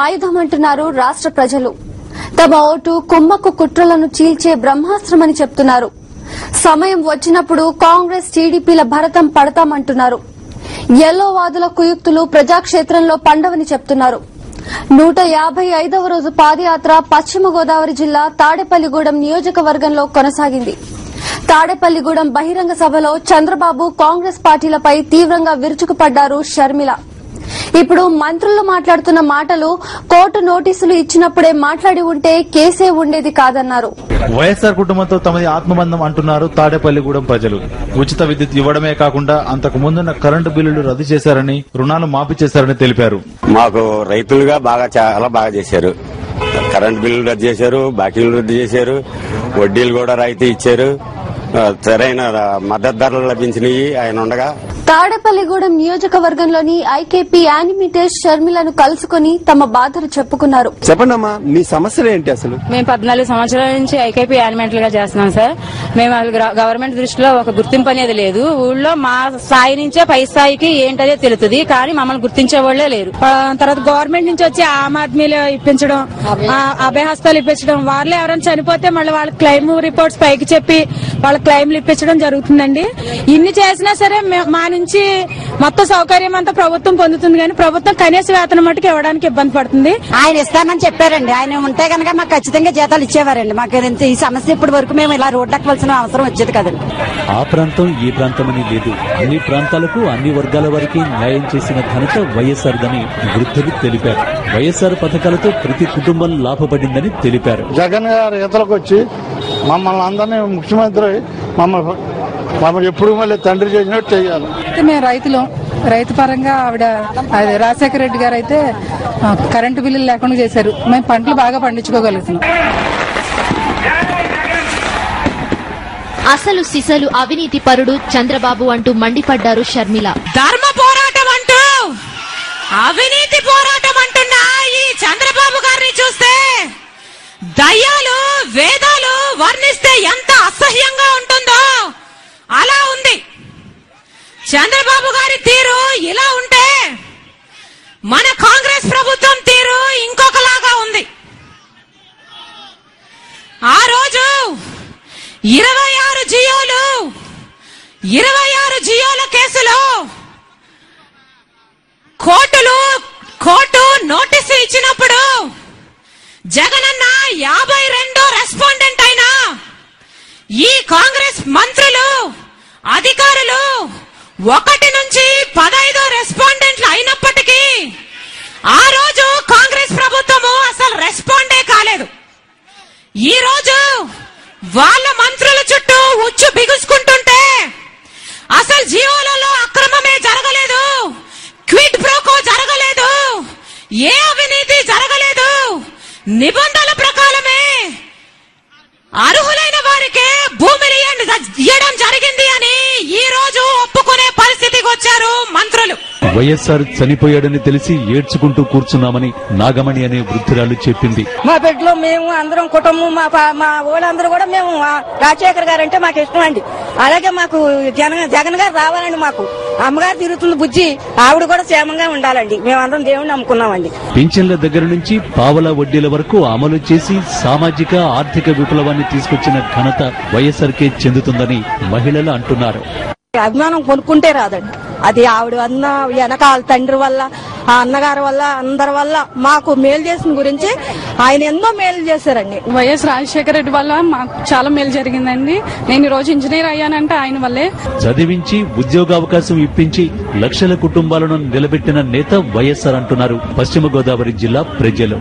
ఆయుధమంటున్నారు రాష్ట్ర ప్రజలు. తమ ఓటు కుమ్మక్కు కుట్రలను చీల్చే బ్రహ్మాస్త్రమని చెప్తున్నారు. సమయం వచ్చినప్పుడు కాంగ్రెస్ టీడీపీల భరతం పడతామంటున్నారు. ఎల్లోవాదుల కుయుక్తులు ప్రజాక్షేత్రంలో పండవని చెప్తున్నారు. 155వ రోజు పాదయాత్ర పశ్చిమ గోదావరి జిల్లా తాడేపల్లిగూడెం నియోజకవర్గంలో కొనసాగింది. తాడేపల్లిగూడెం బహిరంగ సభలో చంద్రబాబు కాంగ్రెస్ పార్టీలపై తీవ్రంగా విరుచుకుపడ్డారు షర్మిల. ఇప్పుడు మంత్రులు మాట్లాడుతున్న మాటలు కోర్టు నోటీసులు ఇచ్చినప్పుడే మాట్లాడి ఉంటే కేసే ఉండేది కాదన్నారు. వైఎస్ఆర్ కుటుంబంతో తమది ఆత్మబంధం అంటున్నారు తాడేపల్లిగూడెం ప్రజలు. ఉచిత విద్యుత్ ఇవ్వడమే కాకుండా అంతకు ముందున్న కరెంటు బిల్లులు రద్దు చేశారని, రుణాలు మాఫీ చేశారని తెలిపారు. మాకు రైతులుగా చాలా బాగా చేశారు. కరెంటు బిల్లులు రద్దు చేశారు, బాకీలు రద్దు చేశారు, వడ్డీలు కూడా రాయితీ ఇచ్చారు. సరైన మద్దతు ధరలు లభించినాయి ఆయన ఉండగా. తాడేపల్లిగూడెం నియోజకవర్గంలోని ఐకేపీ యానిమేటర్స్ షర్మిలను కలుసుకుని తమ బాధలు చెప్పుకున్నారు. చెప్పండమ్మా, మీ సమస్యలు ఏంటి? అసలు మేము 14 సంవత్సరాల నుంచి ఐకేపీ యానిమేటర్ గా చేస్తున్నాం సార్. మేము గవర్నమెంట్ దృష్టిలో ఒక గుర్తింపు అనేది లేదు. ఊళ్ళో మా స్థాయి నుంచే పై స్థాయికి ఏంటనే తెలుస్తుంది, కానీ మమ్మల్ని గుర్తించే వాళ్లే లేరు. తర్వాత గవర్నమెంట్ నుంచి వచ్చి ఆమ్ ఆద్మీలు ఇప్పించడం, అభయహస్తాలు ఇప్పించడం, వాళ్ళే ఎవరైనా చనిపోతే మళ్ళీ వాళ్ళ క్లెయిమ్ రిపోర్ట్స్ పైకి చెప్పి వాళ్ళ క్లెయిమ్లు ఇప్పించడం జరుగుతుందండి. ఇన్ని చేసినా సరే మా నుంచి మొత్తం సౌకర్యం అంతా ప్రభుత్వం పొందుతుంది, కానీ ప్రభుత్వం కనీస వేతనం మట్టుకు ఇవ్వడానికి ఇబ్బంది పడుతుంది. ఆయన ఇస్తానని చెప్పారండి. ఆయన ఉంటే కనుక మాకు ఖచ్చితంగా జీతాలు ఇచ్చేవారండి. మాకు ఈ సమస్య ఇప్పటి వరకు మేము ఇలా రోడ్డు ఎక్కవలసిన అవసరం వచ్చేది కదండి. ఆ ప్రాంతం ఈ ప్రాంతం అని లేదు, అన్ని ప్రాంతాలకు అన్ని వర్గాల వారికి న్యాయం చేసిన ఘనత వైఎస్ఆర్ దని వృద్ధులు తెలిపారు. వైఎస్ఆర్ పథకాలతో ప్రతి కుటుంబం లాభపడిందని తెలిపారు. జగన్ గారు ఈతలకు వచ్చి మమ్మల్ని అందరినీ ముఖ్యమంత్రి మమ్మల్ని ఎప్పుడు మళ్ళీ తండ్రి చేసినట్టు చేయాలి. మేము రైతు పరంగా ఆవిడ రాజశేఖర రెడ్డి గారు అయితే కరెంటు బిల్లులు లేకుండా చేశారు. మేము పంటలు బాగా పండించుకోగలుగుతున్నాం. అసలు సిసలు అవినీతి పరుడు చంద్రబాబు అంటూ మండిపడ్డారు షర్మిల. ధర్మ పోరాటం అంటూ అవినీతి పోరాటం అంటున్న ఈ చంద్రబాబు గారిని చూస్తే దయ్యాలు వేదాలు వర్ణిస్తే ఎంత అసహ్యంగా ఉంటుందో అలా ఉంది. చంద్రబాబు గారి తీరు ఇలా ఉంటే మన కాంగ్రెస్ ప్రభుత్వం తీరు ఇంకొకలాగా ఉంది. ఆ రోజు 26 జియోల కేసులో కోర్టు నోటీసు ఇచ్చినప్పుడు జగనన్న 52 రెస్పాండెంట్ అయినా ఈ కాంగ్రెస్ మంత్రులు అధికారులు 1 నుంచి 15 రెస్పాండెంట్లు అయినప్పటికీ ఆ రోజు కాంగ్రెస్ ప్రభుత్వము అసలు రెస్పాండే కాలేదు. ఈ రోజు వాళ్ళ మంత్రుల చుట్టూ ఉచ్చు బిగుసుకుంటుంటే అసలు జీవోలలో అక్రమమే జరగలేదు, క్విడ్ ప్రోకో జరగలేదు, ఏ అవినీతి జరగలేదు, నిబంధనల ప్రకారమే అర్హులైన వారికే భూమిని ఇవ్వడం జరిగింది అని ఈ రోజు ఒప్పుకునే పరిస్థితికి వచ్చారు మంత్రులు. వైఎస్ఆర్ చనిపోయాడని తెలిసి ఏడ్చుకుంటూ కూర్చున్నామని నాగమణి అనే వృద్ధురాలు చెప్పింది. మా బిడ్డలో మేము అందరం కుటుంబం మా ఊళ్ళందరూ కూడా మేము రాజశేఖర్ గారు అంటే మాకు ఇష్టం అండి. అలాగే మాకు జగన్ గారు రావాలండి. మాకు అమ్మగారు తిరుగుతుంది బుజ్జి, ఆవిడ కూడా క్షేమంగా ఉండాలండి. మేమందరం దేవుడిని నమ్ముకున్నామండి. పింఛన్ల దగ్గర నుంచి పావలా వడ్డీల వరకు అమలు చేసి సామాజిక ఆర్థిక విప్లవాన్ని తీసుకొచ్చిన ఘనత వైఎస్ఆర్కే చెందుతుందని మహిళలు అంటున్నారు. అభిమానం కొనుక్కుంటే రాదండి. అది ఆవిడ అన్న వెనకాల తండ్రి వల్ల, ఆ అన్నగారి వల్ల, అందరి వల్ల మాకు మేలు చేసిన గురించి ఆయన ఎన్నో మేలు చేశారండి. వైఎస్ రాజశేఖర రెడ్డి వల్ల మాకు చాలా మేలు జరిగిందండి. నేను ఈ రోజు ఇంజనీర్ అయ్యానంటే ఆయన వల్లే. చదివించి ఉద్యోగావకాశం ఇప్పించి లక్షల కుటుంబాలను నిలబెట్టిన నేత వైఎస్ఆర్ అంటున్నారు పశ్చిమ గోదావరి జిల్లా ప్రజలు.